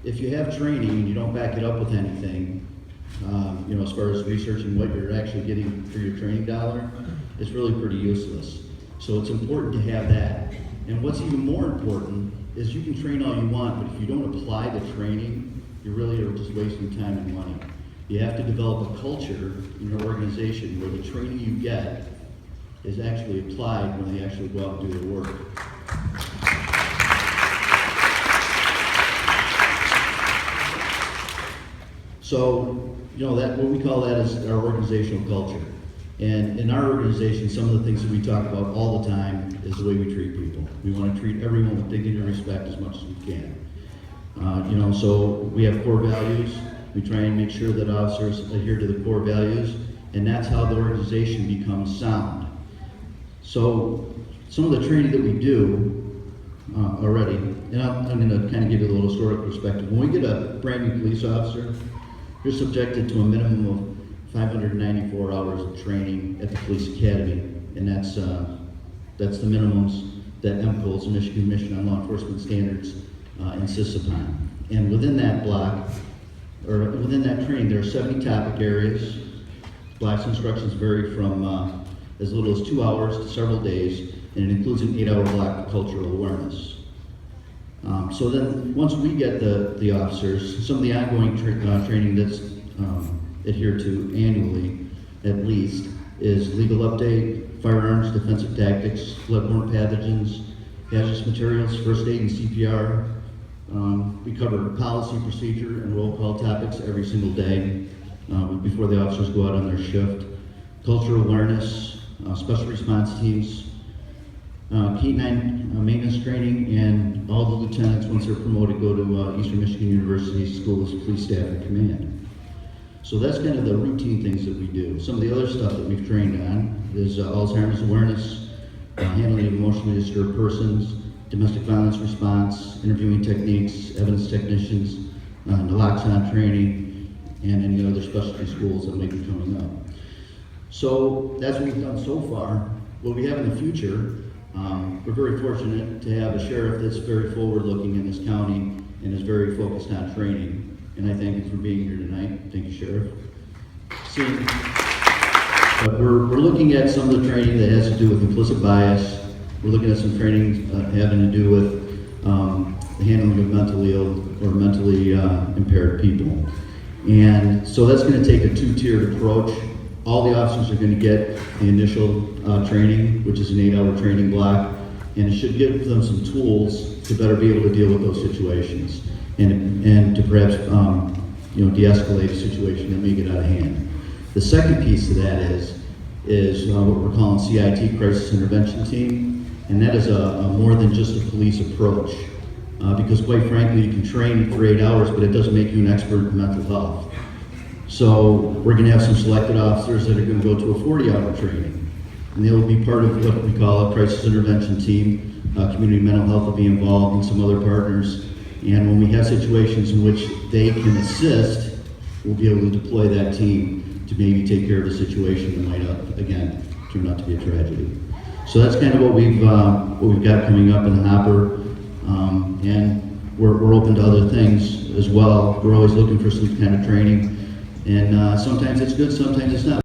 if you have training and you don't back it up with anything, as far as researching what you're actually getting for your training dollar, it's really pretty useless. So it's important to have that. And what's even more important is you can train all you want, but if you don't apply the training, you really are just wasting time and money. You have to develop a culture in your organization where the training you get is actually applied when they actually go out and do their work. So, that what we call that is our organizational culture. And in our organization, some of the things that we talk about all the time is the way we treat people. We want to treat everyone with dignity and respect as much as we can. So we have core values. We try and make sure that officers adhere to the core values, and that's how the organization becomes sound. So some of the training that we do already, and I'm going to kind of give you a little historic perspective. When we get a brand new police officer, you're subjected to a minimum of 594 hours of training at the police academy, and that's the minimums that MCOLS, the Michigan Commission on Law Enforcement Standards, insists upon. And within that block, or within that training, there are 70 topic areas. Block's instructions vary from as little as 2 hours to several days, and it includes an 8-hour block for cultural awareness. So then, once we get the officers, some of the ongoing training that's adhered to annually, at least, is legal update, firearms, defensive tactics, bloodborne pathogens, hazardous materials, first aid and CPR. We cover policy, procedure, and roll call topics every single day before the officers go out on their shift. Cultural awareness, special response teams, K-9 maintenance training, and all the lieutenants, once they're promoted, go to Eastern Michigan University School of Police Staff and Command. So that's kind of the routine things that we do. Some of the other stuff that we've trained on is Alzheimer's awareness, handling of emotionally disturbed persons, domestic violence response, interviewing techniques, evidence technicians, naloxone training, and any other specialty schools that may be coming up. So that's what we've done so far. What we have in the future, we're very fortunate to have a sheriff that's very forward-looking in this county and is very focused on training. And I thank you for being here tonight. Thank you, Sheriff. But we're looking at some of the training that has to do with implicit bias. We're looking at some training having to do with the handling of mentally ill or mentally impaired people. And so that's going to take a two-tiered approach. All the officers are going to get the initial training, which is an 8-hour training block, and it should give them some tools to better be able to deal with those situations and to perhaps de-escalate a situation that may get out of hand. The second piece of that is what we're calling CIT, Crisis Intervention Team, and that is a more than just a police approach. Because quite frankly, you can train for 8 hours, but it doesn't make you an expert in mental health. So we're going to have some selected officers that are going to go to a 40-hour training, and they will be part of what we call a crisis intervention team. Community mental health will be involved, and some other partners. And when we have situations in which they can assist, we'll be able to deploy that team to maybe take care of a situation that might, again, turn out to be a tragedy. So that's kind of what we've got coming up in the hopper, and we're open to other things as well. We're always looking for some kind of training, and sometimes it's good, sometimes it's not.